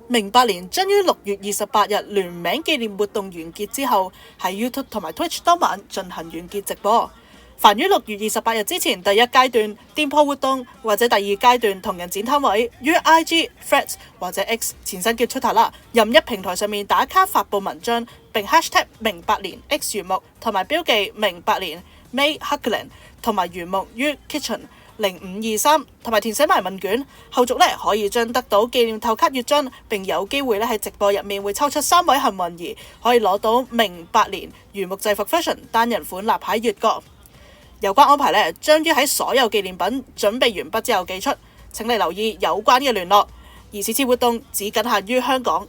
明白年將於6月28日聯名紀念活動完結之後，喺 YouTube 同埋 Twitch 當晚進行完結直播。凡於6月28日之前第一階段店鋪活動或者第二階段同人展攤位，於 IG、Threads 或者 X 前身叫 Twitter 啦，任一平台上面打卡發佈文章，並 hashtag 明白年 X 原木同埋標記明白年 May Hackland 同埋原木於 Kitchen0523同埋填寫埋問卷，後續可以將得到紀念透卡月津，並有機會喺直播入面會抽出3位幸運兒，可以攞到明白年原木制服 fashion 單人款立牌月角。有關安排將於喺所有紀念品準備完畢之後寄出，請你留意有關嘅聯絡。而此次活動只僅限於香港。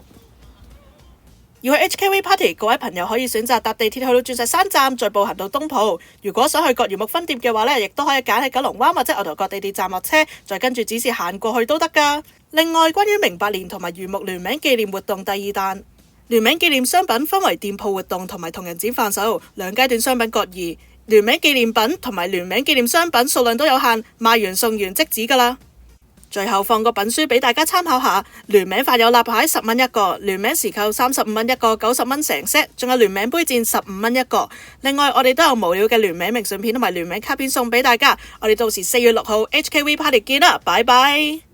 要去 HKV Party， 各位朋友可以選擇搭地鐵去到鑽石山站，再步行到東圃。如果想去各原木分店嘅話亦都可以揀喺九龍灣或者牛頭角地鐵站落車，再跟住指示行過去都得㗎。另外，關於明白年同埋原木聯名紀念活動第二彈，聯名紀念商品分為店鋪活動同埋同人展販售兩階段，商品各異。聯名紀念品同埋聯名紀念商品數量都有限，賣完送完即止㗎啦。最後放個品書俾大家參考下，聯名發有立牌10蚊一個，聯名時購35蚊一個，90蚊成 set， 仲有聯名杯墊15蚊一個。另外我哋都有無料嘅聯名明信片同埋聯名卡片送俾大家。我哋到時4月6號 HKV Party 見啦，拜拜。